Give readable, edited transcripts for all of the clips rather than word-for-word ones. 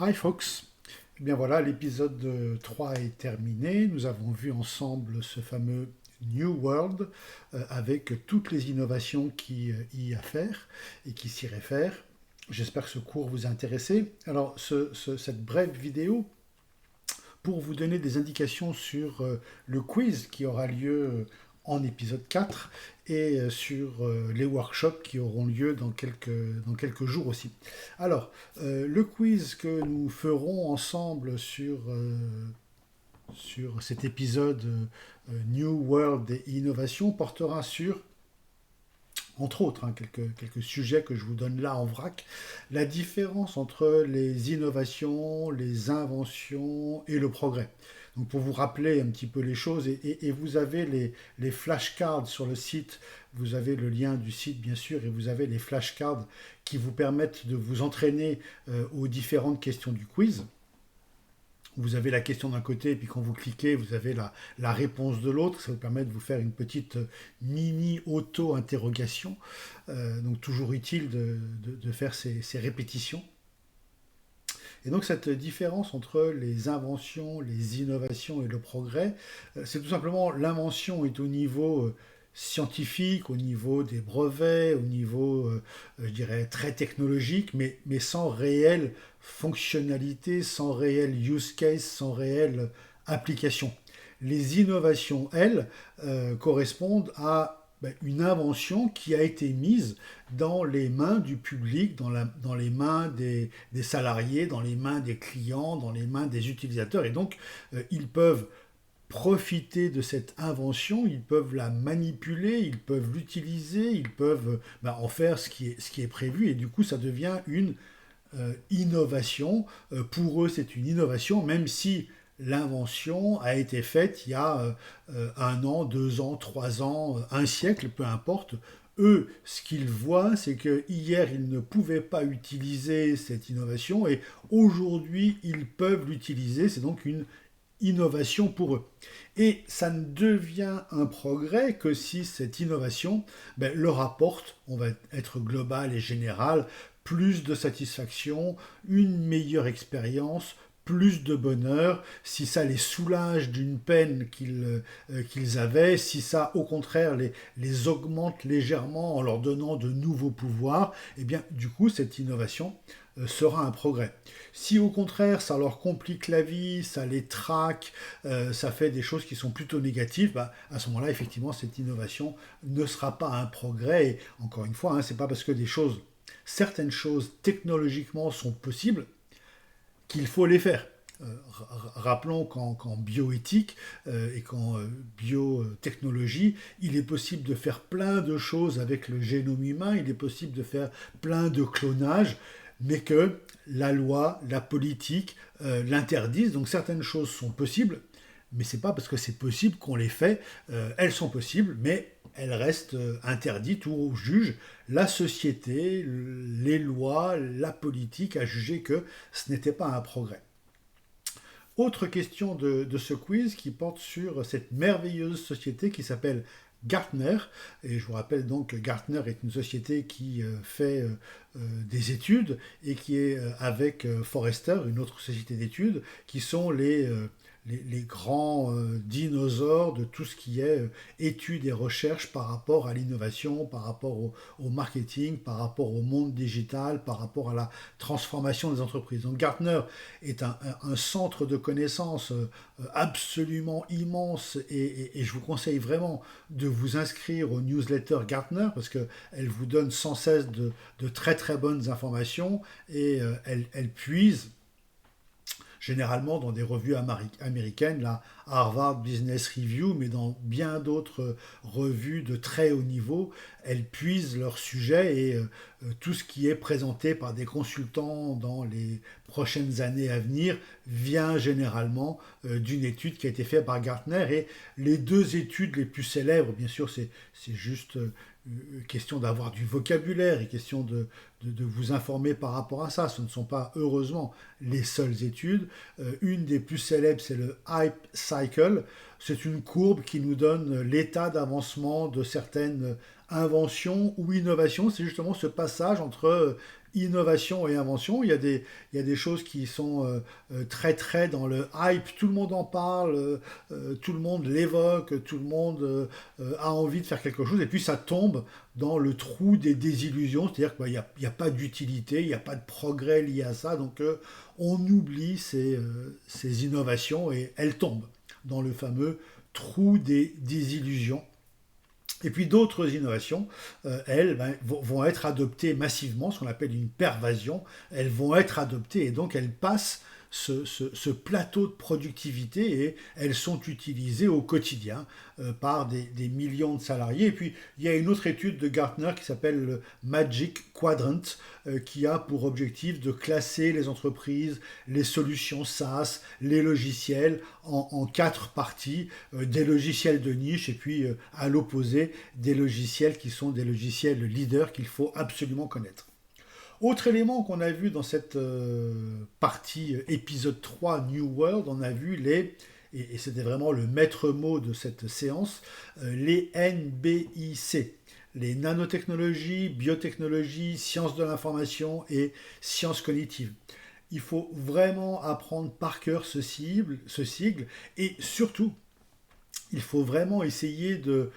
Hi folks. Eh bien voilà, l'épisode 3 est terminé. Nous avons vu ensemble ce fameux New World avec toutes les innovations qui y a à faire et qui s'y réfèrent. J'espère que ce cours vous a intéressé. Alors, cette brève vidéo, pour vous donner des indications sur le quiz qui aura lieu en épisode 4 et sur les workshops qui auront lieu dans quelques jours aussi. Alors, le quiz que nous ferons ensemble sur cet épisode New World et Innovation portera sur, entre autres, quelques sujets que je vous donne là en vrac, la différence entre les innovations, les inventions et le progrès. Donc pour vous rappeler un petit peu les choses, et vous avez les flashcards sur le site, vous avez le lien du site bien sûr, et vous avez les flashcards qui vous permettent de vous entraîner aux différentes questions du quiz. Vous avez la question d'un côté, et puis quand vous cliquez, vous avez la réponse de l'autre. Ça vous permet de vous faire une petite mini auto-interrogation. Donc toujours utile de faire ces répétitions. Et donc cette différence entre les inventions, les innovations et le progrès, c'est tout simplement l'invention est au niveau scientifique, au niveau des brevets, au niveau, je dirais, très technologique, mais sans réelle fonctionnalité, sans réel use case, sans réelle application. Les innovations, elles, correspondent à une invention qui a été mise dans les mains du public, dans les mains des salariés, dans les mains des clients, dans les mains des utilisateurs. Et donc, ils peuvent profiter de cette invention, ils peuvent la manipuler, ils peuvent l'utiliser, ils peuvent en faire ce qui est prévu. Et du coup, ça devient une innovation. Pour eux, c'est une innovation, même si l'invention a été faite il y a 1 an, 2 ans, 3 ans, un siècle, peu importe. Eux, ce qu'ils voient, c'est que hier, ils ne pouvaient pas utiliser cette innovation et aujourd'hui, ils peuvent l'utiliser. C'est donc une innovation pour eux. Et ça ne devient un progrès que si cette innovation leur apporte, on va être global et général, plus de satisfaction, une meilleure expérience, plus de bonheur, si ça les soulage d'une peine qu'ils avaient, si ça au contraire les augmente légèrement en leur donnant de nouveaux pouvoirs, et bien du coup cette innovation sera un progrès. Si au contraire ça leur complique la vie, ça les traque, ça fait des choses qui sont plutôt négatives, à ce moment-là effectivement cette innovation ne sera pas un progrès. Et encore une fois, c'est pas parce que certaines choses technologiquement sont possibles qu'il faut les faire. Rappelons qu'en bioéthique et qu'en biotechnologie, il est possible de faire plein de choses avec le génome humain, il est possible de faire plein de clonage, mais que la loi, la politique l'interdisent. Donc certaines choses sont possibles, mais c'est pas parce que c'est possible qu'on les fait. Elles sont possibles, mais elles restent interdites ou jugent la société, les lois, la politique a jugé que ce n'était pas un progrès. Autre question de ce quiz qui porte sur cette merveilleuse société qui s'appelle Gartner. Et je vous rappelle donc que Gartner est une société qui fait des études et qui est avec Forrester, une autre société d'études, qui sont les grands dinosaures de tout ce qui est études et recherches par rapport à l'innovation, par rapport au marketing, par rapport au monde digital, par rapport à la transformation des entreprises. Donc Gartner est un centre de connaissances absolument immense et je vous conseille vraiment de vous inscrire au newsletter Gartner parce qu'elle vous donne sans cesse de très très bonnes informations et elle puise généralement dans des revues américaines, la Harvard Business Review, mais dans bien d'autres revues de très haut niveau, elles puisent leur sujet et tout ce qui est présenté par des consultants dans les prochaines années à venir vient généralement d'une étude qui a été faite par Gartner. Et les deux études les plus célèbres, bien sûr, c'est juste question d'avoir du vocabulaire et question de vous informer par rapport à ça. Ce ne sont pas, heureusement, les seules études. Une des plus célèbres, c'est le Hype Cycle. C'est une courbe qui nous donne l'état d'avancement de certaines invention ou innovation, c'est justement ce passage entre innovation et invention. Il y a des choses qui sont très très dans le hype, tout le monde en parle, tout le monde l'évoque, tout le monde a envie de faire quelque chose, et puis ça tombe dans le trou des désillusions, c'est-à-dire qu'il n'y a pas d'utilité, il n'y a pas de progrès lié à ça, donc on oublie ces innovations et elles tombent dans le fameux trou des désillusions. Et puis d'autres innovations, elles, vont être adoptées massivement, ce qu'on appelle une pervasion. Elles vont être adoptées et donc elles passent ce plateau de productivité et elles sont utilisées au quotidien par des millions de salariés. Et puis il y a une autre étude de Gartner qui s'appelle le Magic Quadrant qui a pour objectif de classer les entreprises, les solutions SaaS, les logiciels en quatre parties, des logiciels de niche et puis à l'opposé des logiciels qui sont des logiciels leaders qu'il faut absolument connaître. Autre élément qu'on a vu dans cette partie épisode 3 New World, on a vu et c'était vraiment le maître mot de cette séance, les NBIC, les nanotechnologies, biotechnologies, sciences de l'information et sciences cognitives. Il faut vraiment apprendre par cœur ce sigle et surtout, il faut vraiment essayer de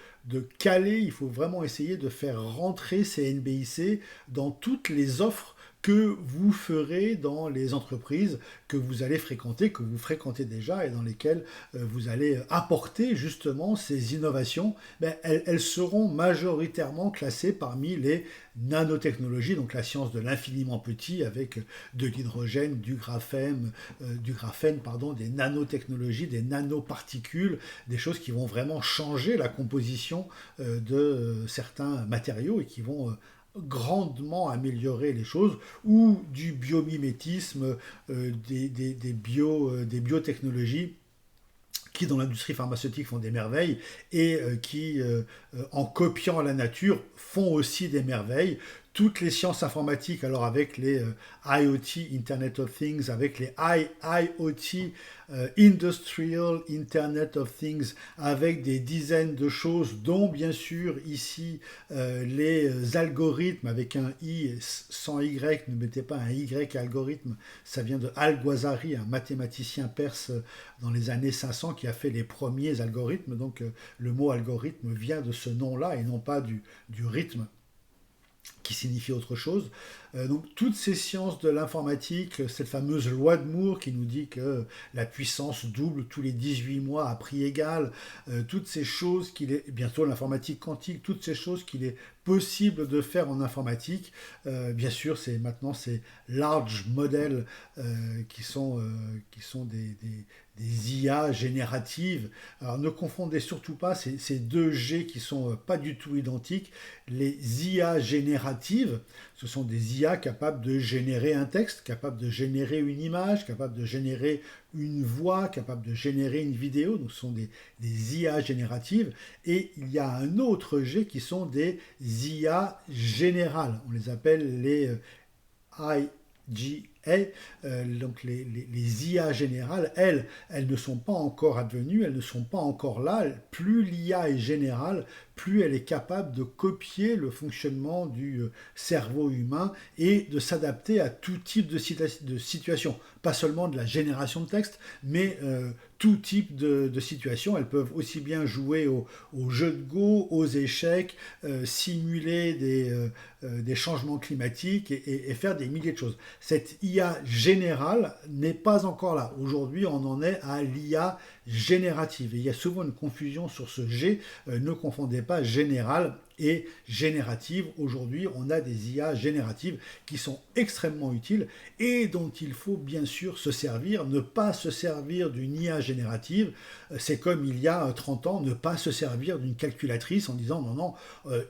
caler, il faut vraiment essayer de faire rentrer ces NBIC dans toutes les offres que vous ferez dans les entreprises que vous allez fréquenter, que vous fréquentez déjà et dans lesquelles vous allez apporter justement ces innovations. Elles seront majoritairement classées parmi les nanotechnologies, donc la science de l'infiniment petit avec de l'hydrogène, du graphène, des nanotechnologies, des nanoparticules, des choses qui vont vraiment changer la composition de certains matériaux et qui vont grandement améliorer les choses, ou du biomimétisme, des biotechnologies qui dans l'industrie pharmaceutique font des merveilles et qui, en copiant la nature, font aussi des merveilles. Toutes les sciences informatiques, alors avec les IoT, Internet of Things, avec les IoT, Industrial Internet of Things, avec des dizaines de choses, dont bien sûr ici les algorithmes avec un I sans Y, ne mettez pas un Y algorithme, ça vient de Al-Ghazari, un mathématicien perse dans les années 500 qui a fait les premiers algorithmes, donc le mot algorithme vient de ce nom-là et non pas du rythme qui signifie autre chose. Donc toutes ces sciences de l'informatique, cette fameuse loi de Moore qui nous dit que la puissance double tous les 18 mois à prix égal, toutes ces choses bientôt l'informatique quantique, toutes ces choses qu'il est possible de faire en informatique, bien sûr maintenant ces large models qui sont des IA génératives. Alors ne confondez surtout pas ces deux G qui sont pas du tout identiques. Les IA génératives, ce sont des IA capables de générer un texte, capables de générer une image, capables de générer une voix, capables de générer une vidéo. Donc ce sont des IA génératives. Et il y a un autre G qui sont des IA générales. On les appelle les IGA, donc les IA générales, elles ne sont pas encore advenues, elles ne sont pas encore là. Plus l'IA est générale, plus elle est capable de copier le fonctionnement du cerveau humain et de s'adapter à tout type de situation. Pas seulement de la génération de texte, mais tout type de situation. Elles peuvent aussi bien jouer aux jeux de Go, aux échecs, simuler des changements climatiques et faire des milliers de choses. Cette IA générale n'est pas encore là. Aujourd'hui, on en est à l'IA générative. Et il y a souvent une confusion sur ce G. Ne confondez pas général et générative. Aujourd'hui, on a des IA génératives qui sont extrêmement utiles et dont il faut bien sûr se servir. Ne pas se servir d'une IA générative, c'est comme il y a 30 ans, ne pas se servir d'une calculatrice en disant non,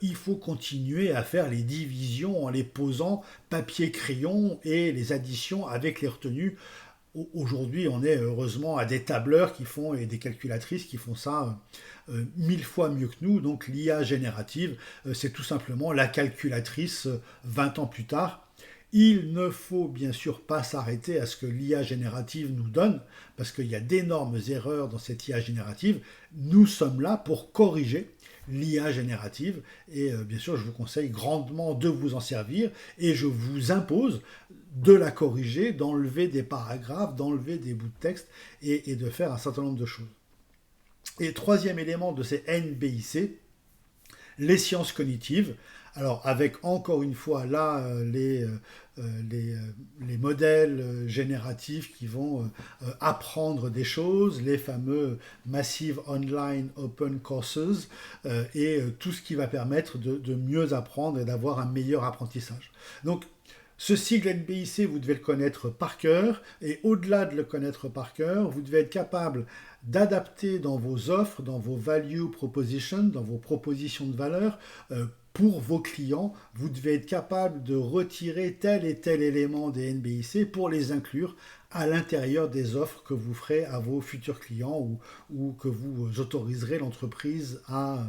il faut continuer à faire les divisions en les posant papier-crayon et les additions avec les retenues. Aujourd'hui, on est heureusement à des tableurs qui font et des calculatrices qui font ça 1000 fois mieux que nous. Donc l'IA générative, c'est tout simplement la calculatrice 20 ans plus tard. Il ne faut bien sûr pas s'arrêter à ce que l'IA générative nous donne, parce qu'il y a d'énormes erreurs dans cette IA générative. Nous sommes là pour corriger l'IA générative. Et bien sûr, je vous conseille grandement de vous en servir et je vous impose de la corriger, d'enlever des paragraphes, d'enlever des bouts de texte et de faire un certain nombre de choses. Et troisième élément de ces NBIC, les sciences cognitives. Alors avec encore une fois là les modèles génératifs qui vont apprendre des choses, les fameux Massive Online Open Courses et tout ce qui va permettre de mieux apprendre et d'avoir un meilleur apprentissage. Donc ce sigle NBIC, vous devez le connaître par cœur, et au-delà de le connaître par cœur, vous devez être capable d'adapter dans vos offres, dans vos value propositions, dans vos propositions de valeur, pour vos clients, vous devez être capable de retirer tel et tel élément des NBIC pour les inclure à l'intérieur des offres que vous ferez à vos futurs clients ou que vous autoriserez l'entreprise à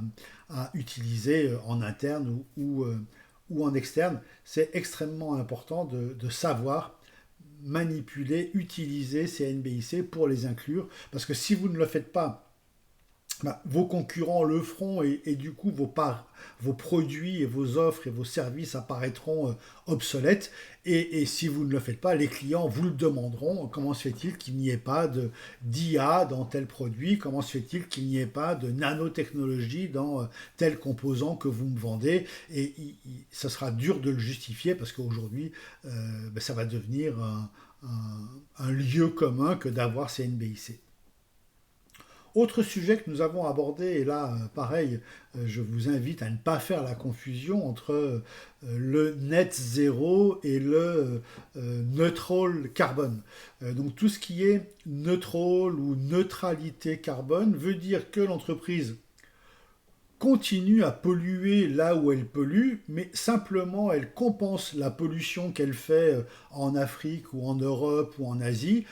utiliser en interne ou en externe. C'est extrêmement important de savoir manipuler, utiliser ces NBIC pour les inclure, parce que si vous ne le faites pas, vos concurrents le feront et du coup vos produits et vos offres et vos services apparaîtront obsolètes et si vous ne le faites pas, les clients vous le demanderont. Comment se fait-il qu'il n'y ait pas d'IA dans tel produit? Comment se fait-il qu'il n'y ait pas de nanotechnologie dans tel composant que vous me vendez? Et ça sera dur de le justifier parce qu'aujourd'hui ça va devenir un lieu commun que d'avoir ces NBIC. Autre sujet que nous avons abordé, et là, pareil, je vous invite à ne pas faire la confusion entre le net zéro et le neutral carbone. Donc tout ce qui est neutral ou neutralité carbone veut dire que l'entreprise continue à polluer là où elle pollue, mais simplement elle compense la pollution qu'elle fait en Afrique ou en Europe ou en Asie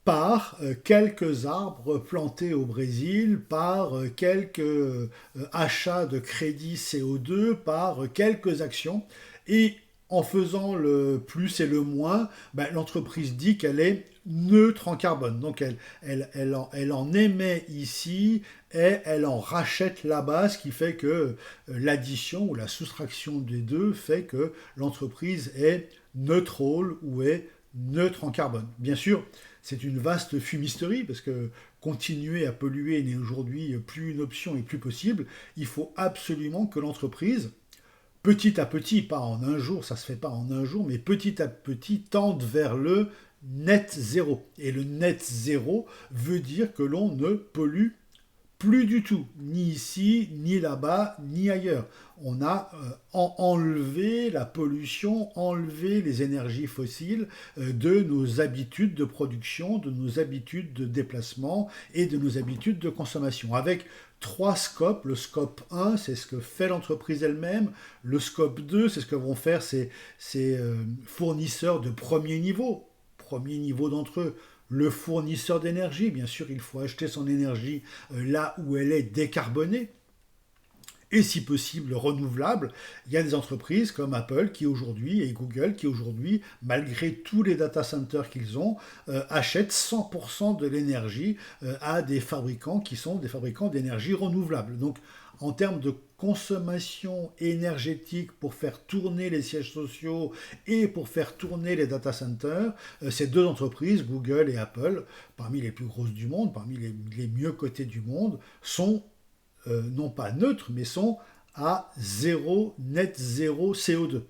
par quelques arbres plantés au Brésil, par quelques achats de crédits CO2, par quelques actions. Et en faisant le plus et le moins, l'entreprise dit qu'elle est neutre en carbone. Donc elle en émet ici et elle en rachète là-bas, ce qui fait que l'addition ou la soustraction des deux fait que l'entreprise est neutrale ou est neutre en carbone. Bien sûr, c'est une vaste fumisterie parce que continuer à polluer n'est aujourd'hui plus une option et plus possible. Il faut absolument que l'entreprise, petit à petit, pas en un jour, ça ne se fait pas en un jour, mais petit à petit tende vers le net zéro. Et le net zéro veut dire que l'on ne pollue plus du tout, ni ici, ni là-bas, ni ailleurs. On a enlevé la pollution, enlevé les énergies fossiles de nos habitudes de production, de nos habitudes de déplacement et de nos habitudes de consommation. Avec trois scopes. Le scope 1, c'est ce que fait l'entreprise elle-même. Le scope 2, c'est ce que vont faire ses fournisseurs de premier niveau d'entre eux. Le fournisseur d'énergie, bien sûr, il faut acheter son énergie là où elle est décarbonée et si possible renouvelable. Il y a des entreprises comme Apple qui aujourd'hui et Google qui aujourd'hui, malgré tous les data centers qu'ils ont, achètent 100% de l'énergie à des fabricants qui sont des fabricants d'énergie renouvelable. Donc en termes de consommation énergétique pour faire tourner les sièges sociaux et pour faire tourner les data centers, ces deux entreprises, Google et Apple, parmi les plus grosses du monde, parmi les mieux cotées du monde, sont non pas neutres, mais sont à net zéro CO2.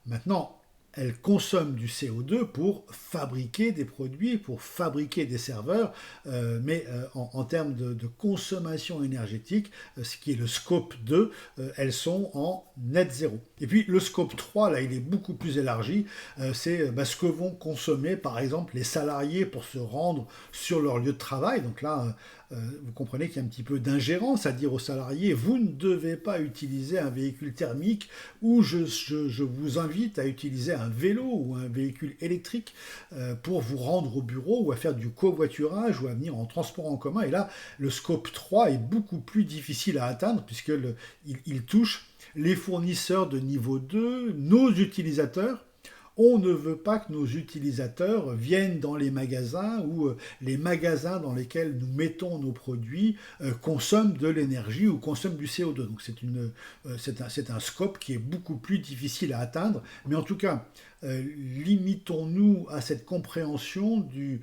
Maintenant, elles consomment du CO2 pour fabriquer des produits, pour fabriquer des serveurs, mais en termes de consommation énergétique, ce qui est le scope 2, elles sont en net zéro. Et puis le scope 3, là, il est beaucoup plus élargi, c'est ce que vont consommer, par exemple, les salariés pour se rendre sur leur lieu de travail. Donc là, vous comprenez qu'il y a un petit peu d'ingérence à dire aux salariés, vous ne devez pas utiliser un véhicule thermique ou je vous invite à utiliser un vélo ou un véhicule électrique pour vous rendre au bureau ou à faire du covoiturage ou à venir en transport en commun. Et là, le scope 3 est beaucoup plus difficile à atteindre puisqu'il touche les fournisseurs de niveau 2, nos utilisateurs, on ne veut pas que nos utilisateurs viennent dans les magasins ou les magasins dans lesquels nous mettons nos produits consomment de l'énergie ou consomment du CO2. Donc c'est un scope qui est beaucoup plus difficile à atteindre, mais en tout cas, limitons-nous à cette compréhension du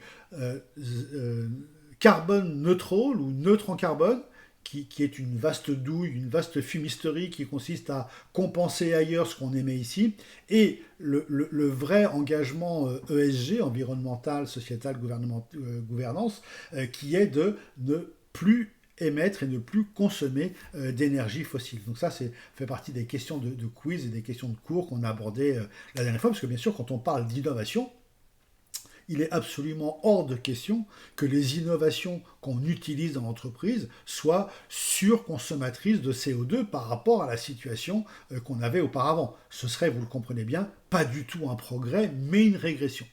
carbone neutral ou neutre en carbone, qui est une vaste douille, une vaste fumisterie qui consiste à compenser ailleurs ce qu'on émet ici, et le vrai engagement ESG, environnemental, sociétal, gouvernance, qui est de ne plus émettre et ne plus consommer d'énergie fossile. Donc ça, fait partie des questions de quiz et des questions de cours qu'on a abordées la dernière fois, parce que bien sûr, quand on parle d'innovation, il est absolument hors de question que les innovations qu'on utilise dans l'entreprise soient surconsommatrices de CO2 par rapport à la situation qu'on avait auparavant. Ce serait, vous le comprenez bien, pas du tout un progrès, mais une régression.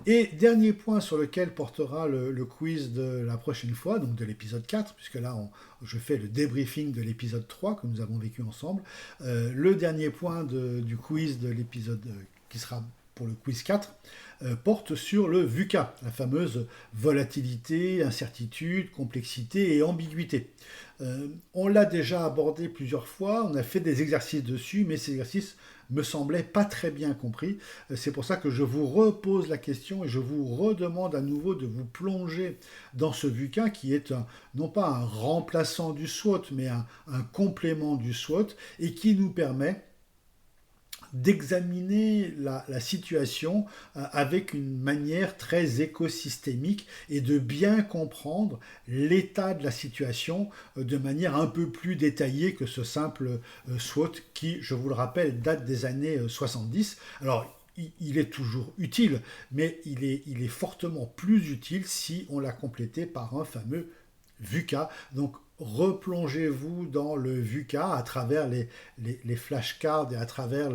Et dernier point sur lequel portera le quiz de la prochaine fois, donc de l'épisode 4, puisque là je fais le débriefing de l'épisode 3 que nous avons vécu ensemble. Le dernier point du quiz de l'épisode qui sera pour le quiz 4, porte sur le VUCA, la fameuse volatilité, incertitude, complexité et ambiguïté. On l'a déjà abordé plusieurs fois, on a fait des exercices dessus, mais ces exercices me semblaient pas très bien compris. C'est pour ça que je vous repose la question et je vous redemande à nouveau de vous plonger dans ce VUCA qui est non pas un remplaçant du SWOT, mais un complément du SWOT et qui nous permet d'examiner la situation avec une manière très écosystémique et de bien comprendre l'état de la situation de manière un peu plus détaillée que ce simple SWOT qui, je vous le rappelle, date des années 70. Alors, il est toujours utile, mais il est fortement plus utile si on l'a complété par un fameux VUCA. Donc, replongez-vous dans le VUCA à travers les flashcards et à travers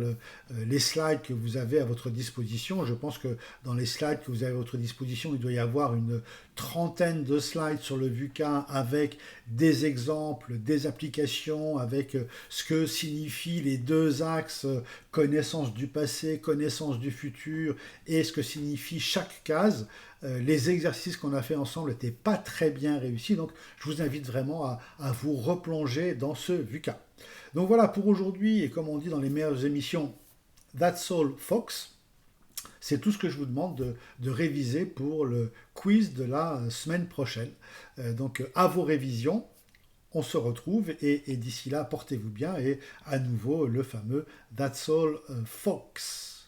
les slides que vous avez à votre disposition. Je pense que dans les slides que vous avez à votre disposition, il doit y avoir une trentaine de slides sur le VUCA avec des exemples, des applications, avec ce que signifient les deux axes connaissance du passé, connaissance du futur et ce que signifie chaque case. Les exercices qu'on a fait ensemble n'étaient pas très bien réussis, donc je vous invite vraiment à vous replonger dans ce VUCA. Donc voilà pour aujourd'hui, et comme on dit dans les meilleures émissions, that's all folks. C'est tout ce que je vous demande de réviser pour le quiz de la semaine prochaine. Donc à vos révisions, on se retrouve et d'ici là, portez-vous bien et à nouveau le fameux that's all folks.